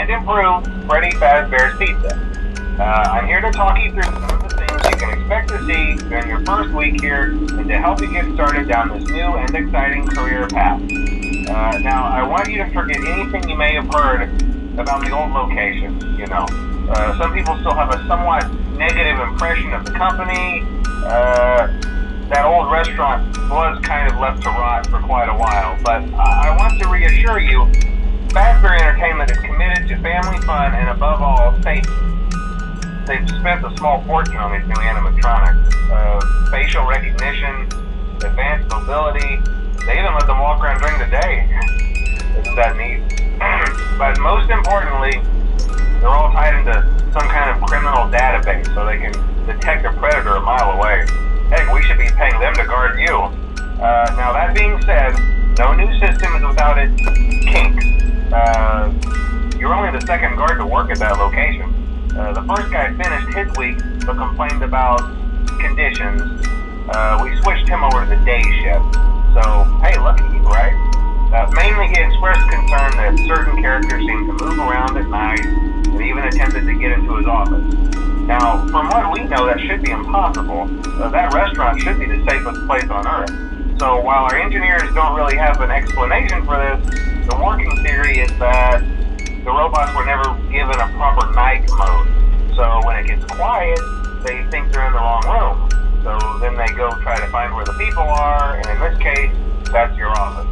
and improve Freddy Fazbear's Pizza. I'm here to talk you through some of the things you can expect to see during your first week here and to help you get started down this new and exciting career path. Now, I want you to forget anything you may have heard about the old location, you know. Some people still have a somewhat negative impression of the company. That old restaurant was kind of left to rot for quite a while, but I want to reassure you, Fazbear Entertainment is committed to family fun and above all, safety. They've spent a small fortune on these new animatronics. Facial recognition, advanced mobility, they even let them walk around during the day. Isn't that neat? But most importantly, they're all tied into some kind of criminal database so they can detect a predator a mile away. Heck, we should be paying them to guard you. Now that being said, no new system is without its kinks. You're only the second guard to work at that location. The first guy finished his week but complained about conditions. We switched him over to the day shift. So, hey, lucky you, right? Mainly he expressed concern that certain characters seemed to move around at night and even attempted to get into his office. Now, from what we know, that should be impossible. That restaurant should be the safest place on Earth. So while our engineers don't really have an explanation for this, the working theory is that the robots were never given a proper night mode. So when it gets quiet, they think they're in the wrong room. So then they go try to find where the people are, and in this case, that's your office.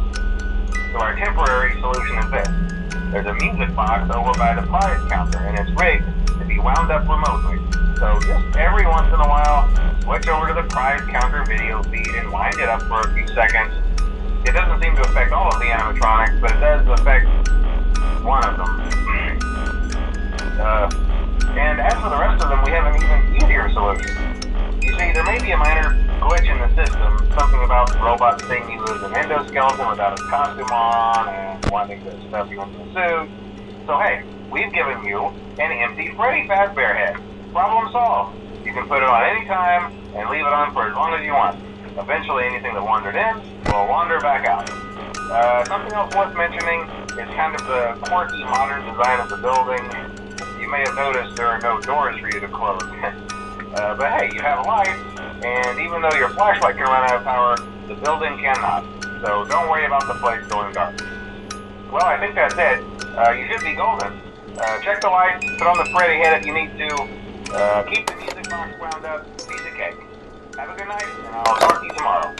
So our temporary solution is this. There's a music box over by the prize counter, and it's rigged to be wound up remotely. So just every once in a while, switch over to the prize counter video feed and wind it up for a few seconds. It doesn't seem to affect all of the animatronics, but it does affect one of them. And as for the rest of them, we have an even easier solution. You see, there may be a minor glitch in the system, something about the robot seeing you as an endoskeleton without a costume on and wanting to stuff you into a suit. So hey, we've given you an empty Freddy Fazbear head. Problem solved. You can put it on any time and leave it on for as long as you want. Eventually anything that wandered in will wander back out. Something else worth mentioning is kind of the quirky modern design of the building. You may have noticed there are no doors for you to close. But hey, you have lights, and even though your flashlight can run out of power, the building cannot. So don't worry about the place going dark. Well, I think that's it. You should be golden. Check the lights, put on the Freddy head if you need to. Keep the music box wound up, piece of cake. Have a good night, and I'll talk to you tomorrow.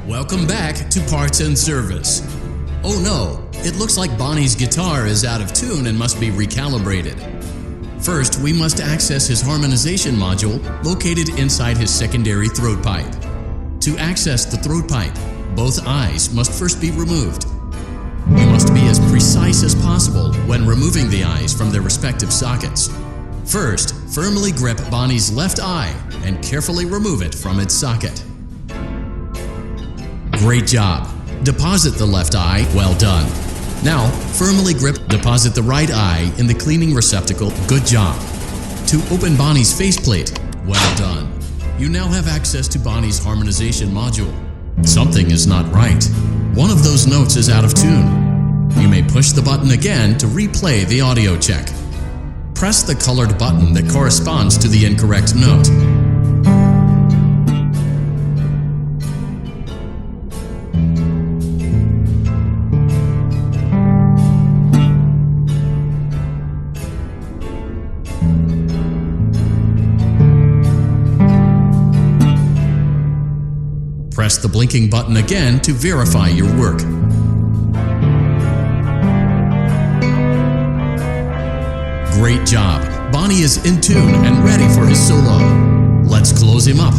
Welcome back to Parts and Service. Oh no, it looks like Bonnie's guitar is out of tune and must be recalibrated. First, we must access his harmonization module located inside his secondary throat pipe. To access the throat pipe, both eyes must first be removed. You must be as precise as possible when removing the eyes from their respective sockets. First, firmly grip Bonnie's left eye and carefully remove it from its socket. Great job! Deposit the left eye. Well done. Now, firmly deposit the right eye in the cleaning receptacle. Good job. To open Bonnie's faceplate. Well done. You now have access to Bonnie's harmonization module. Something is not right. One of those notes is out of tune. You may push the button again to replay the audio check. Press the colored button that corresponds to the incorrect note. Press the blinking button again to verify your work. Great job! Bonnie is in tune and ready for his solo. Let's close him up.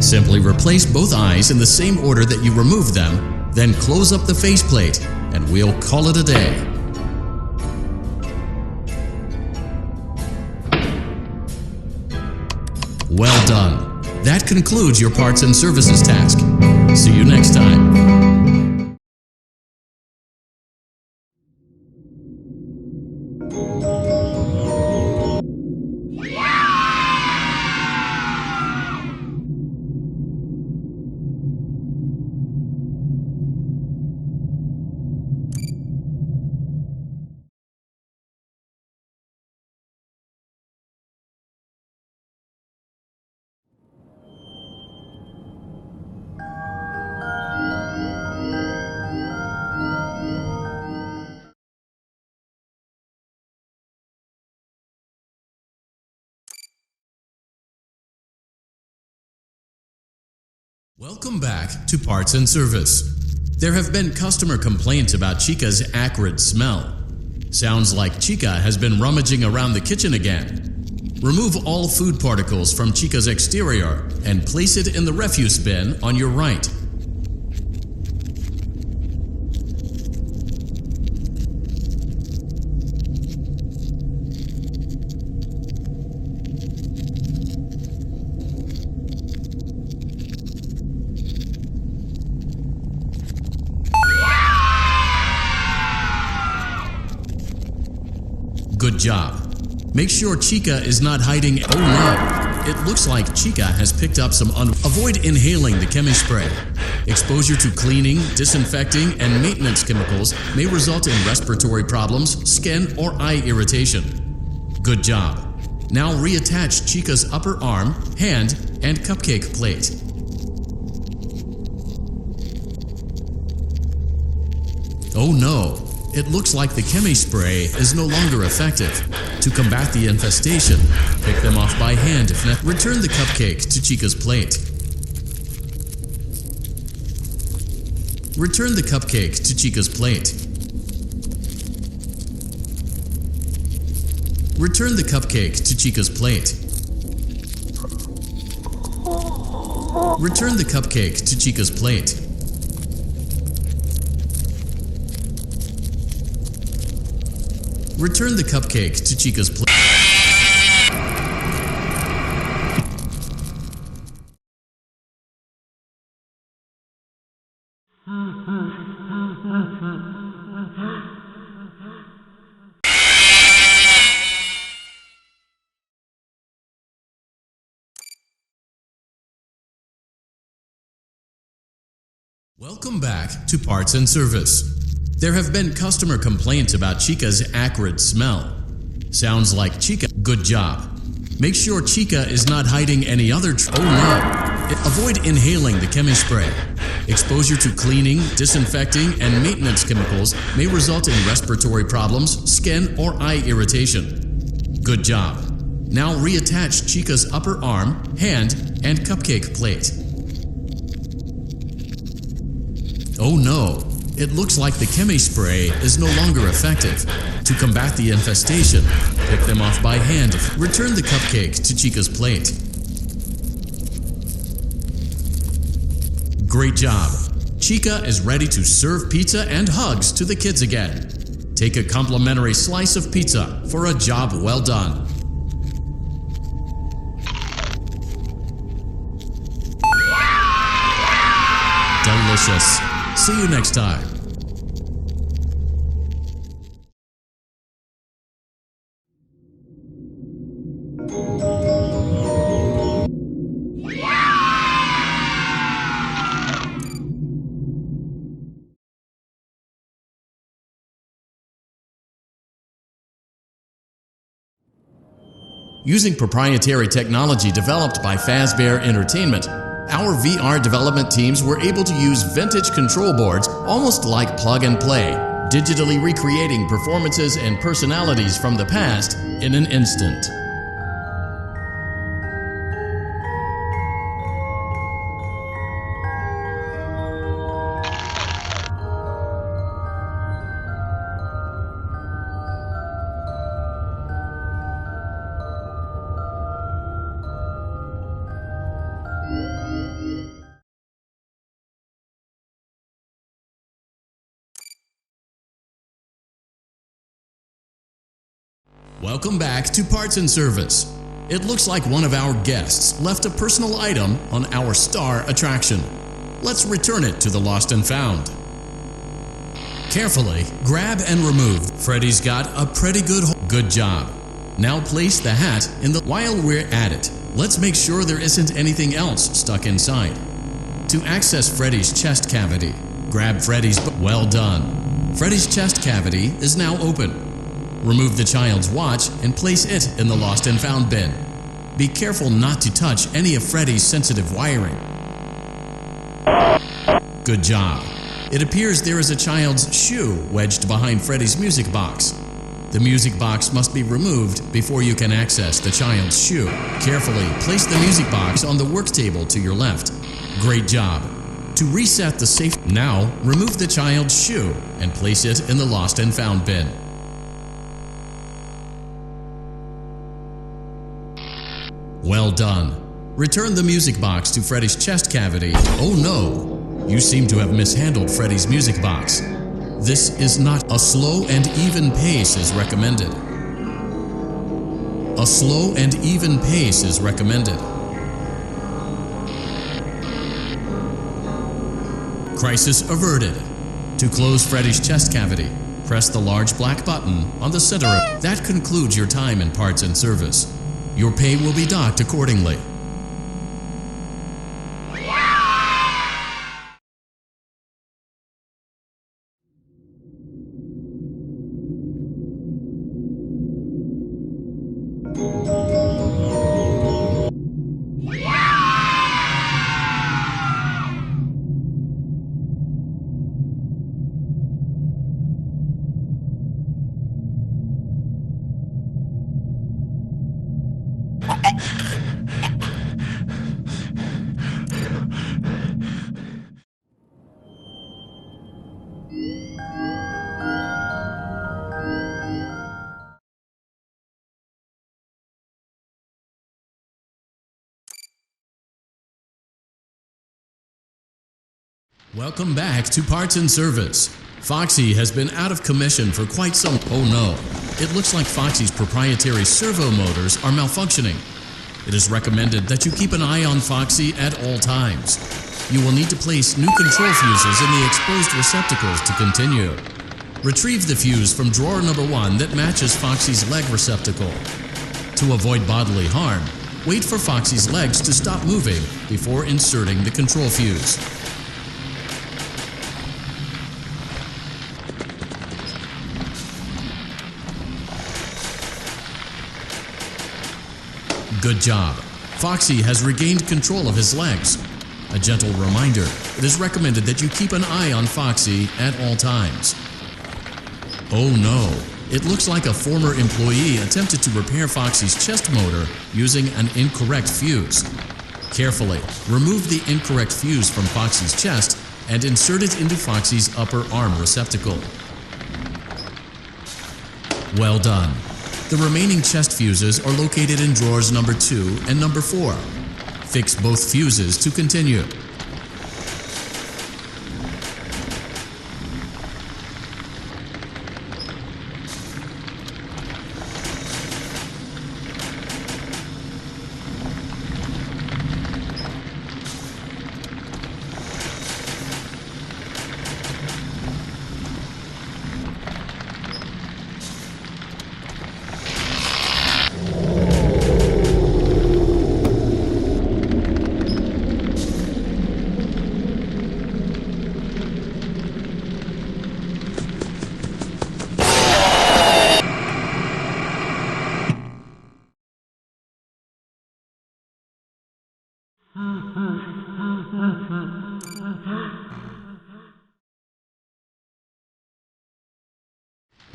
Simply replace both eyes in the same order that you removed them, then close up the faceplate, and we'll call it a day. Well done! That concludes your parts and services task. See you next time. Welcome back to Parts and Service. There have been customer complaints about Chica's acrid smell. Sounds like Chica has been rummaging around the kitchen again. Remove all food particles from Chica's exterior and place it in the refuse bin on your right. Good job. Make sure Chica is not hiding. Oh no! It looks like Chica has picked up some Avoid inhaling the chemispray. Exposure to cleaning, disinfecting, and maintenance chemicals may result in respiratory problems, skin, or eye irritation. Good job. Now reattach Chica's upper arm, hand, and cupcake plate. Oh no! It looks like the chemi-spray is no longer effective. To combat the infestation, pick them off by hand. Return the cupcake to Chica's plate. Return the cupcake to Chica's plate. Return the cupcake to Chica's plate. Return the cupcake to Chica's plate. Return the cupcake to Chica's plate. Welcome back to Parts and Service. There have been customer complaints about Chica's acrid smell. Sounds like Chica. Good job. Make sure Chica is not hiding any other. Oh no! Avoid inhaling the chemi-spray. Exposure to cleaning, disinfecting, and maintenance chemicals may result in respiratory problems, skin, or eye irritation. Good job. Now reattach Chica's upper arm, hand, and cupcake plate. Oh no! It looks like the chemi spray is no longer effective. To combat the infestation, pick them off by hand. Return the cupcake to Chica's plate. Great job! Chica is ready to serve pizza and hugs to the kids again. Take a complimentary slice of pizza for a job well done. Delicious. See you next time. Using proprietary technology developed by Fazbear Entertainment, our VR development teams were able to use vintage control boards almost like plug and play, digitally recreating performances and personalities from the past in an instant. Welcome back to Parts and Service. It looks like one of our guests left a personal item on our star attraction. Let's return it to the Lost and Found. Carefully grab and remove. Freddy's got a pretty good job. Now place the hat in the... While we're at it, let's make sure there isn't anything else stuck inside. To access Freddy's chest cavity, grab Freddy's... Well done. Freddy's chest cavity is now open. Remove the child's watch and place it in the Lost and Found bin. Be careful not to touch any of Freddy's sensitive wiring. Good job. It appears there is a child's shoe wedged behind Freddy's music box. The music box must be removed before you can access the child's shoe. Carefully place the music box on the work table to your left. Great job. To reset the safe, now remove the child's shoe and place it in the Lost and Found bin. Well done. Return the music box to Freddy's chest cavity. Oh no! You seem to have mishandled Freddy's music box. This is not a slow and even pace is recommended. A slow and even pace is recommended. Crisis averted. To close Freddy's chest cavity, press the large black button on the center of... That concludes your time in Parts and Service. Your pay will be docked accordingly. Welcome back to Parts and Service. Foxy has been out of commission for quite some... Oh no, it looks like Foxy's proprietary servo motors are malfunctioning. It is recommended that you keep an eye on Foxy at all times. You will need to place new control fuses in the exposed receptacles to continue. Retrieve the fuse from drawer number 1 that matches Foxy's leg receptacle. To avoid bodily harm, wait for Foxy's legs to stop moving before inserting the control fuse. Good job. Foxy has regained control of his legs. A gentle reminder, it is recommended that you keep an eye on Foxy at all times. Oh no, it looks like a former employee attempted to repair Foxy's chest motor using an incorrect fuse. Carefully remove the incorrect fuse from Foxy's chest and insert it into Foxy's upper arm receptacle. Well done. The remaining chest fuses are located in drawers number 2 and number 4. Fix both fuses to continue.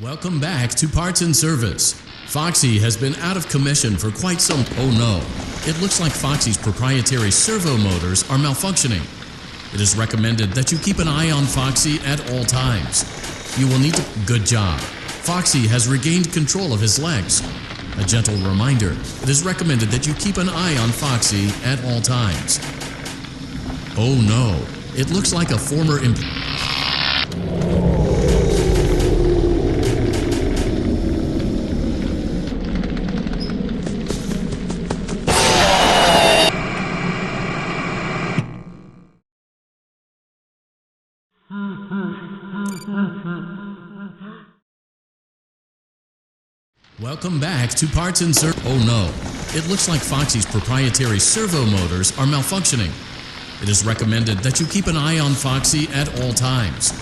Welcome back to Parts and Service. Foxy has been out of commission for quite some... Oh no, it looks like Foxy's proprietary servo motors are malfunctioning. It is recommended that you keep an eye on Foxy at all times. You will need to... Good job. Foxy has regained control of his legs. A gentle reminder, it is recommended that you keep an eye on Foxy at all times. Oh no, it looks like a former Welcome back to Parts and Service. Oh no, it looks like Foxy's proprietary servo motors are malfunctioning. It is recommended that you keep an eye on Foxy at all times.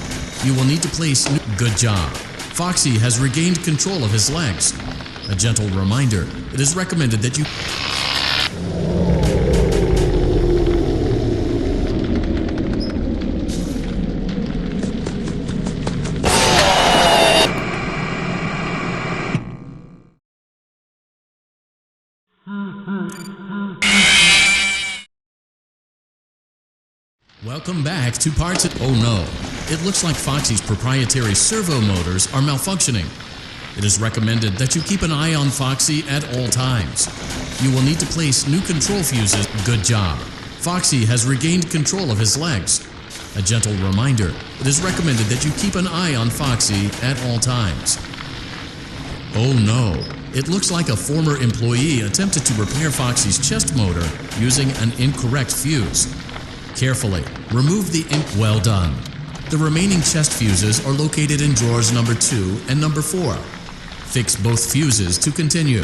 You will need to place... Good job. Foxy has regained control of his legs. A gentle reminder, it is recommended that you... Welcome back to Parts... Oh no, it looks like Foxy's proprietary servo motors are malfunctioning. It is recommended that you keep an eye on Foxy at all times. You will need to place new control fuses. Good job. Foxy has regained control of his legs. A gentle reminder, it is recommended that you keep an eye on Foxy at all times. Oh no, it looks like a former employee attempted to repair Foxy's chest motor using an incorrect fuse. Carefully, remove the Well done. The remaining chest fuses are located in drawers number 2 and number 4. Fix both fuses to continue.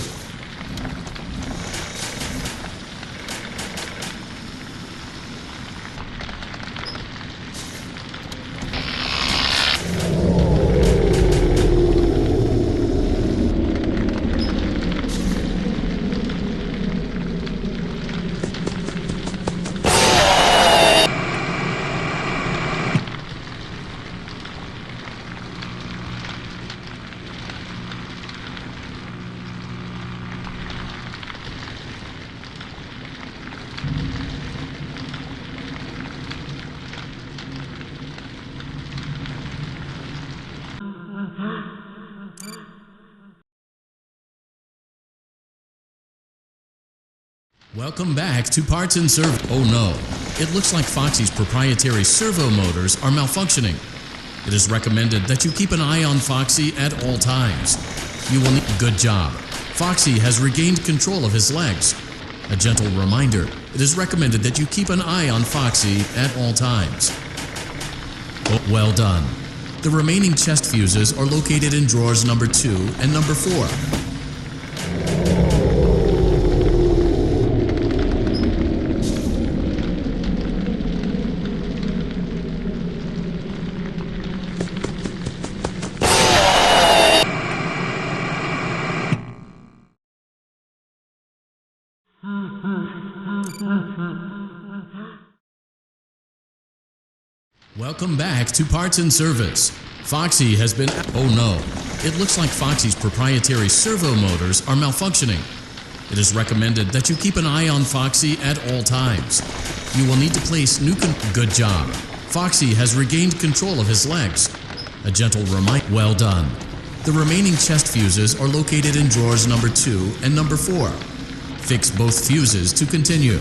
Welcome back to Parts and Service. Oh no, it looks like Foxy's proprietary servo motors are malfunctioning. It is recommended that you keep an eye on Foxy at all times. You will need... Good job. Foxy has regained control of his legs. A gentle reminder, it is recommended that you keep an eye on Foxy at all times. Oh, well done. The remaining chest fuses are located in drawers number 2 and number 4. Welcome back to Parts and Service. Foxy has been... Oh no, it looks like Foxy's proprietary servo motors are malfunctioning. It is recommended that you keep an eye on Foxy at all times. You will need to place new... Good job. Foxy has regained control of his legs. A gentle reminder. Well done. The remaining chest fuses are located in drawers number 2 and number 4. Fix both fuses to continue.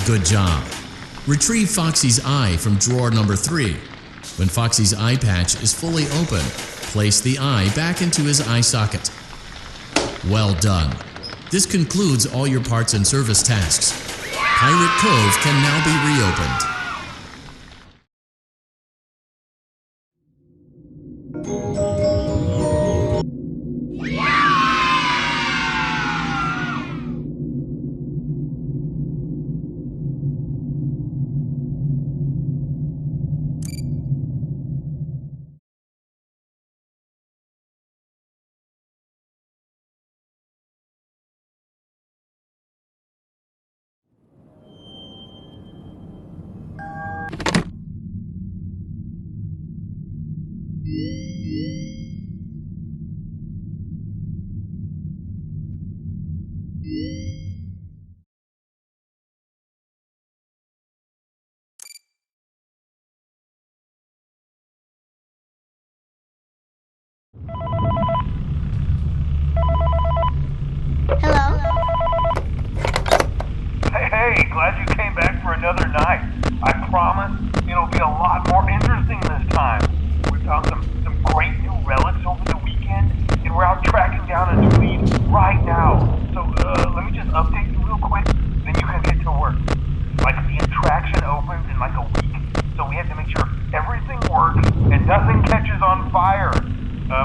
Good job. Retrieve Foxy's eye from drawer number 3. When Foxy's eye patch is fully open, place the eye back into his eye socket. Well done. This concludes all your parts and service tasks. Pirate Cove can now be reopened. Hello? Hey, glad you came back for another night. I promise it'll be a lot more interesting this time. We found some great new relics over the weekend, and we're out tracking down a new lead right now. So, let me just update you real quick, then you can get to work. Like, the attraction opens in like a week, so we have to make sure everything works and nothing catches on fire.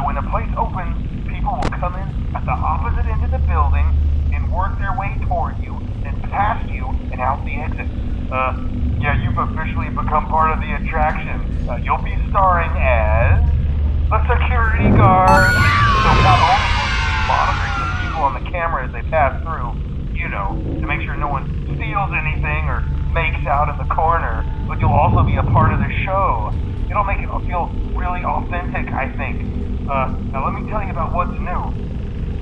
When the place opens, people will come in at the opposite end of the building and work their way toward you, then past you, and out the exit. Yeah, you've officially become part of the attraction. You'll be starring as a security guard. So not only will you be monitoring the people on the camera as they pass through, you know, to make sure no one steals anything or makes out in the corner, but you'll also be a part of the show. It'll make it feel really authentic, I think. Now let me tell you about what's new.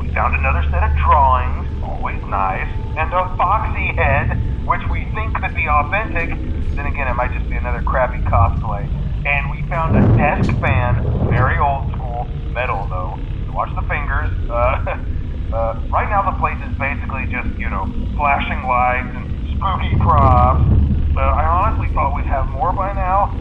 We found another set of drawings, always nice, and a foxy head, which we think could be authentic. Then again, it might just be another crappy cosplay. And we found a desk fan, very old school, metal though. So watch the fingers. Right now the place is basically just, you know, flashing lights and spooky props. I honestly thought we'd have more by now.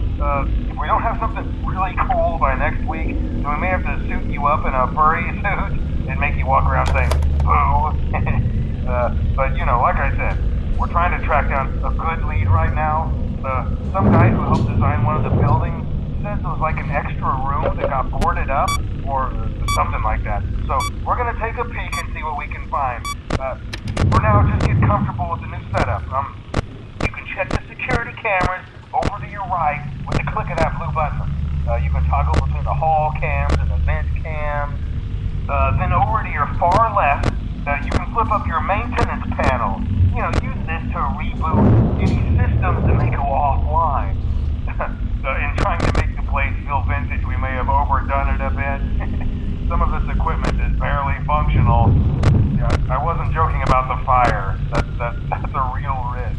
If we don't have something really cool by next week, then we may have to suit you up in a furry suit and make you walk around saying, boo. But, you know, like I said, we're trying to track down a good lead right now. Some guy who helped design one of the buildings says it was like an extra room that got boarded up, or something like that. So we're going to take a peek and see what we can find. For now, just get comfortable with the new setup. You can check the security cameras over to your right with the click of that blue button. You can toggle between the hall cams and the vent cams. Then over to your far left, you can flip up your maintenance panel. You know, use this to reboot any systems that may go offline. In trying to make the place feel vintage, we may have overdone it a bit. Some of this equipment is barely functional. Yeah, I wasn't joking about the fire. That's a real risk.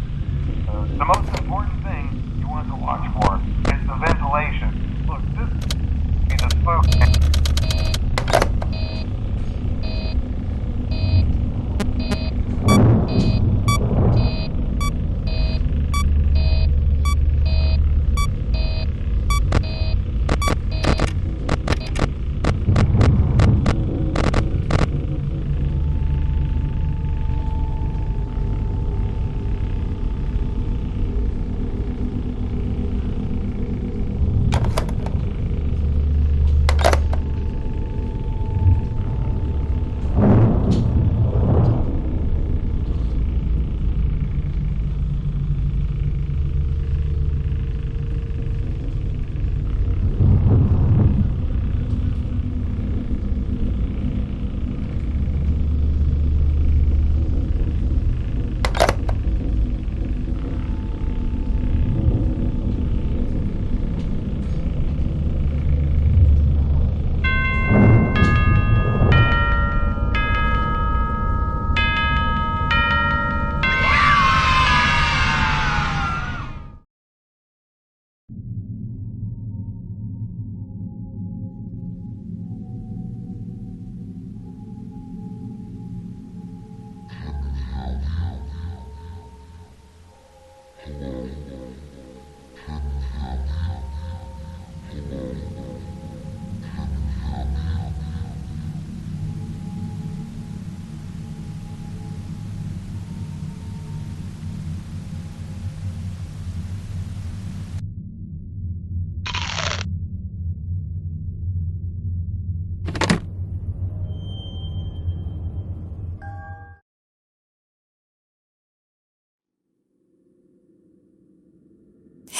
The most important thing you want to watch for is the ventilation. Look, this is a spook.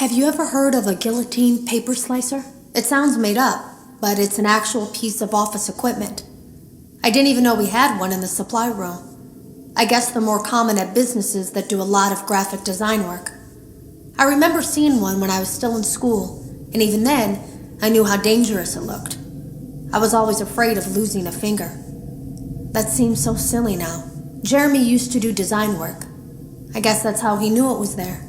Have you ever heard of a guillotine paper slicer? It sounds made up, but it's an actual piece of office equipment. I didn't even know we had one in the supply room. I guess they're more common at businesses that do a lot of graphic design work. I remember seeing one when I was still in school, and even then, I knew how dangerous it looked. I was always afraid of losing a finger. That seems so silly now. Jeremy used to do design work. I guess that's how he knew it was there.